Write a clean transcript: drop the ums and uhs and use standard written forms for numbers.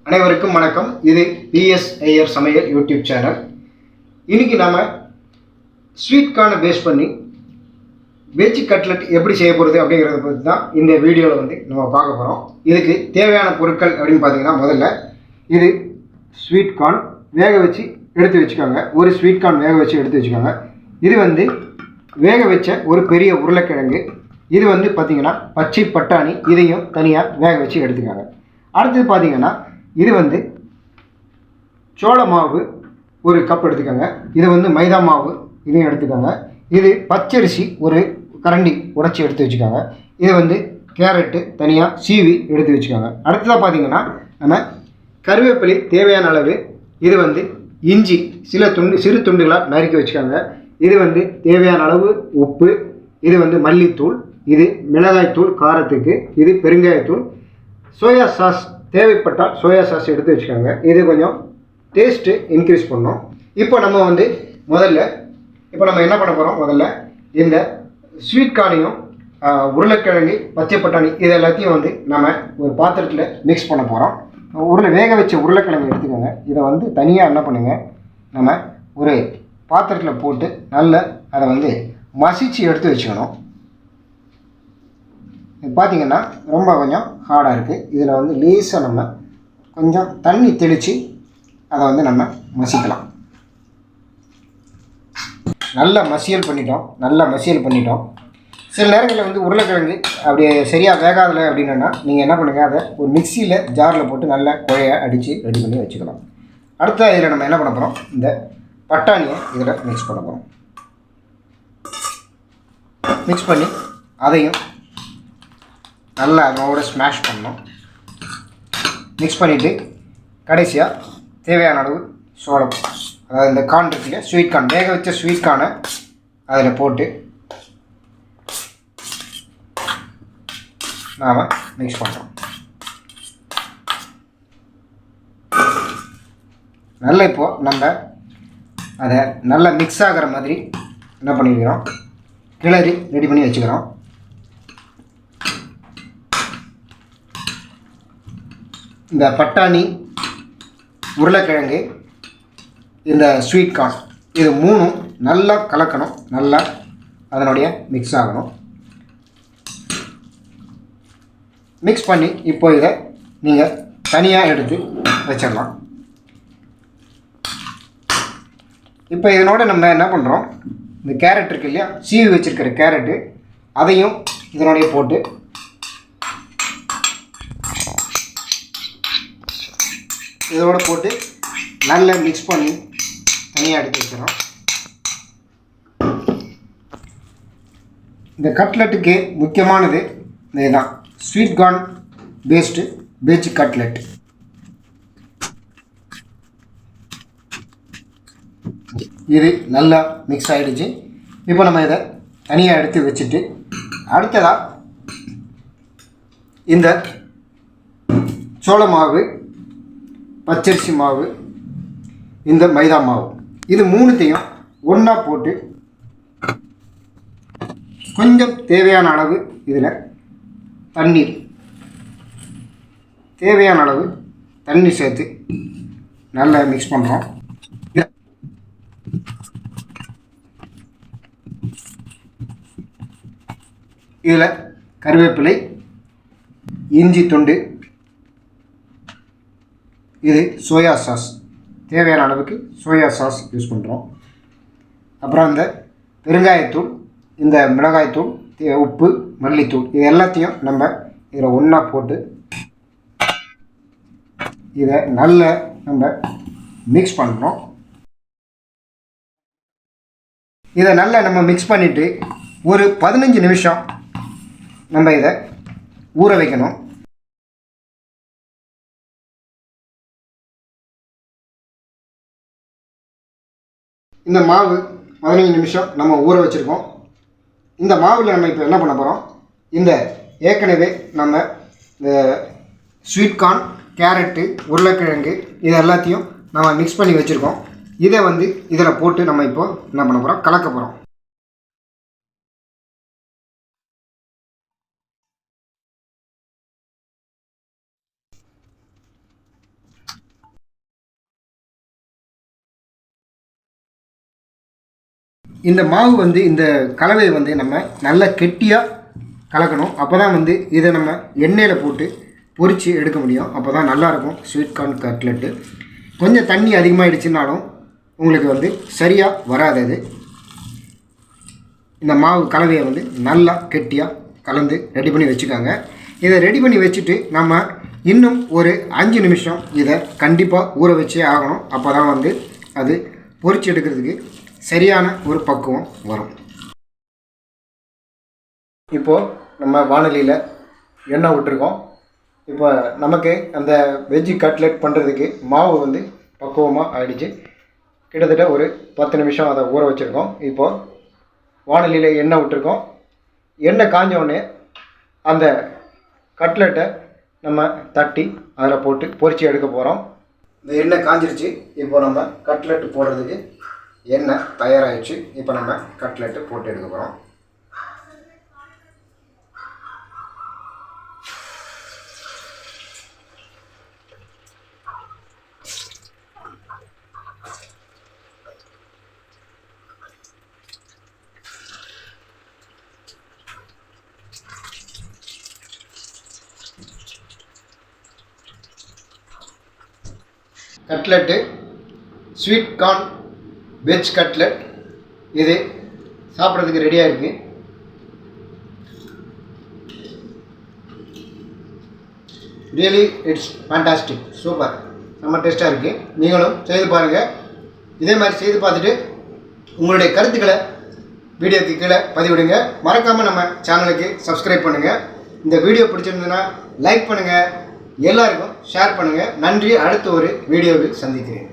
அனைவருக்கும் வணக்கம். இது பிஎஸ் ஐயர் சமையல் யூடியூப் சேனல். இன்னைக்கு நாம ஸ்வீட் கார்னை பேஸ் பண்ணி வெஜ் கட்லெட் எப்படி செய்ய போகிறது அப்படிங்கிறத பற்றி தான் இந்த வீடியோவில் நம்ம பார்க்க போகிறோம். இதுக்கு தேவையான பொருட்கள் அப்படின்னு பார்த்தீங்கன்னா, முதல்ல இது ஸ்வீட் கார்ன் வேக வச்சு எடுத்து வச்சுக்கோங்க. ஒரு ஸ்வீட் கார்ன் வேக வச்சு எடுத்து வச்சுக்கோங்க. இது வேக வச்ச ஒரு பெரிய உருளைக்கிழங்கு. இது பார்த்தீங்கன்னா பச்சை பட்டாணி, இதையும் தனியாக வேக வச்சு எடுத்துக்கோங்க. அடுத்தது பார்த்தீங்கன்னா, இது சோள மாவு ஒரு கப் எடுத்துக்கோங்க. இது மைதா மாவு, இதையும் எடுத்துக்கோங்க. இது பச்சரிசி ஒரு கரண்டி உடைச்சி எடுத்து வச்சுக்கோங்க. இது கேரட்டு தனியாக சீவி எடுத்து வச்சுக்கோங்க. அடுத்ததாக பார்த்தீங்கன்னா, நம்ம கருவேப்பிலை தேவையான அளவு. இது இஞ்சி சிறு துண்டுகளாக நறுக்கி வச்சுக்கோங்க. இது தேவையான அளவு உப்பு. இது மல்லித்தூள், இது மிளகாய்த்தூள் காரத்துக்கு, இது பெருங்காயத்தூள், சோயா சாஸ் தேவைப்பட்டால் சோயா சாஸ் எடுத்து வச்சுக்கோங்க. இது கொஞ்சம் டேஸ்ட்டு இன்க்ரீஸ் பண்ணோம். இப்போ நம்ம என்ன பண்ண போகிறோம், முதல்ல இந்த ஸ்வீட் கார்னையும் உருளைக்கிழங்கு பச்சை பட்டாணி இது எல்லாத்தையும் நம்ம ஒரு பாத்திரத்தில் மிக்ஸ் பண்ண போகிறோம். வேக வச்ச உருளைக்கிழங்கு எடுத்துக்கோங்க. இதை தனியாக என்ன பண்ணுங்கள், நம்ம ஒரு பாத்திரத்தில் போட்டு நல்லா அதை மசிச்சு எடுத்து வச்சுக்கணும். இது பார்த்திங்கன்னா ரொம்ப கொஞ்சம் ஹார்டாக இருக்குது. இதில் லேசாக நம்ம கொஞ்சம் தண்ணி தெளித்து அதை நம்ம மசிக்கலாம். நல்லா மசியல் பண்ணிட்டோம். சில நேரங்களில் உருளைக்கிழங்கு அப்படி சரியாக வேகாதலை அப்படின்னா நீங்கள் என்ன பண்ணுங்கள், அதை ஒரு மிக்சியில் ஜாரில் போட்டு நல்லா குழைய அடித்து ரெடி பண்ணி வச்சுக்கலாம். அடுத்த இதில் நம்ம என்ன பண்ண போகிறோம், இந்த பட்டாணியை இதில் மிக்ஸ் பண்ண போகிறோம். மிக்ஸ் பண்ணி அதையும் நல்லா அதோட ஸ்மாஷ் பண்ணணும். மிக்ஸ் பண்ணிவிட்டு கடைசியாக தேவையான அளவு சோளம், அதாவது இந்த கார்ன் இருக்குல்ல, ஸ்வீட் கார்ன், வேக வச்ச ஸ்வீட் கார்னை அதில் போட்டு நாம் மிக்ஸ் பண்ணுறோம். நல்லா இப்போது நம்ம அதை நல்லா மிக்ஸ் ஆகிற மாதிரி என்ன பண்ணிக்கிறோம், கிளறி ரெடி பண்ணி வச்சுக்கிறோம். இந்த பட்டாணி, உருளைக்கிழங்கு, இந்த ஸ்வீட் கார்ன், இது மூணும் நல்லா கலக்கணும். நல்லா அதனுடைய மிக்ஸ் ஆகணும். மிக்ஸ் பண்ணி இப்போ இதை நீங்கள் தனியாக எடுத்து வச்சிடலாம். இப்போ இதனோட நம்ம என்ன பண்ணுறோம், இந்த கேரட் இருக்கு இல்லையா, சீவி வச்சுருக்கிற கேரட்டு, அதையும் இதனுடைய போட்டு இதோடு போட்டு நல்லா மிக்ஸ் பண்ணி தனியாக எடுத்து வச்சிடறோம். இந்த கட்லெட்டுக்கு முக்கியமானது இதுதான், sweet corn based veg cutlet. இது நல்லா மிக்ஸ் ஆகிடுச்சு. இப்போ நம்ம இதை தனியாக எடுத்து வச்சுட்டு, அடுத்ததாக இந்த சோள மாவு, பச்சரிசி மாவு, இந்த மைதா மாவு, இது மூணுத்தையும் ஒன்றா போட்டு கொஞ்சம் தேவையான அளவு இதில் தேவையான அளவு தண்ணி சேர்த்து நல்லா மிக்ஸ் பண்ணுறோம். இதில் கருவேப்பிலை, இஞ்சி துண்டு, இது சோயா சாஸ், தேவையான அளவுக்கு சோயா சாஸ் யூஸ் பண்ணுறோம். அப்புறம் இந்த பெருங்காயத்தூள், இந்த மிளகாய்த்தூள், உப்பு, மல்லித்தூள், இது எல்லாத்தையும் நம்ம இதில் ஒன்றா போட்டு இதை நல்லா நம்ம மிக்ஸ் பண்ணுறோம். இதை நல்லா நம்ம மிக்ஸ் பண்ணிவிட்டு ஒரு 15 நிமிஷம் நம்ம இதை ஊற வைக்கணும். இந்த மாவு 15 நிமிஷம் நம்ம ஊற வச்சுருக்கோம். இந்த மாவில் நம்ம இப்போ என்ன பண்ண போகிறோம், இந்த ஏற்கனவே நம்ம இந்த ஸ்வீட் கார்ன், கேரட்டு, உருளைக்கிழங்கு இது எல்லாத்தையும் நம்ம மிக்ஸ் பண்ணி வச்சுருக்கோம். இதை இதில் போட்டு நம்ம இப்போ என்ன பண்ண போகிறோம், கலக்க போகிறோம். இந்த மாவு வந்து இந்த கலவையை வந்து நம்ம நல்லா கெட்டியாக கலக்கணும். அப்போ தான் வந்து இதை நம்ம எண்ணெயில் போட்டு பொரித்து எடுக்க முடியும். அப்போ தான் நல்லாயிருக்கும் ஸ்வீட் கார்ன் கட்லெட்டு. கொஞ்சம் தண்ணி அதிகமாகிடுச்சுனாலும் உங்களுக்கு வந்து சரியாக வராது. அது இந்த மாவு கலவையை வந்து நல்லா கெட்டியாக கலந்து ரெடி பண்ணி வச்சுக்கோங்க. இதை ரெடி பண்ணி வச்சுட்டு நம்ம இன்னும் ஒரு 5 நிமிஷம் இதை கண்டிப்பாக ஊற வச்சே ஆகணும். அப்போ தான் வந்து அது பொரிச்சு எடுக்கிறதுக்கு சரியான ஒரு பக்குவம் வரும். இப்போது நம்ம வானலியில் எண்ணெய் விட்டுருக்கோம். இப்போ நமக்கு அந்த வெஜ்ஜி கட்லெட் பண்ணுறதுக்கு மாவு வந்து பக்குவமாக ஆகிடுச்சு. கிட்டத்தட்ட ஒரு 10 நிமிஷம் அதை ஊற வச்சுருக்கோம். இப்போது வானலியில் எண்ணெய் விட்டுருக்கோம். எண்ணெய் காஞ்ச உடனே அந்த கட்லெட்டை நம்ம தட்டி அதில் போட்டு பொரித்து எடுக்க போகிறோம். இந்த எண்ணெய் காஞ்சிருச்சு. இப்போ நம்ம கட்லெட்டு போடுறதுக்கு எண்ணெய் தயாராகிடுச்சு. இப்போ நம்ம கட்லெட்டு போட்டு எடுக்க போகிறோம். Cutlet sweet corn veg cutlet இது சாப்பிட்றதுக்கு ரெடியாக இருக்குது. ரியலி இட்ஸ் ஃபேண்டாஸ்டிக், சூப்பர், நம்ம டேஸ்ட்டாக இருக்குது. நீங்களும் செய்து பாருங்கள். இதே மாதிரி செய்து பார்த்துட்டு உங்களுடைய கருத்துக்களை வீடியோக்கு கீழே பதிவிடுங்க. மறக்காமல் நம்ம சேனலுக்கு சப்ஸ்கிரைப் பண்ணுங்கள். இந்த வீடியோ பிடிச்சிருந்ததுன்னா லைக் பண்ணுங்கள், எல்லாருக்கும் ஷேர் பண்ணுங்கள். நன்றி. அடுத்த ஒரு வீடியோவில் சந்திக்கிறேன்.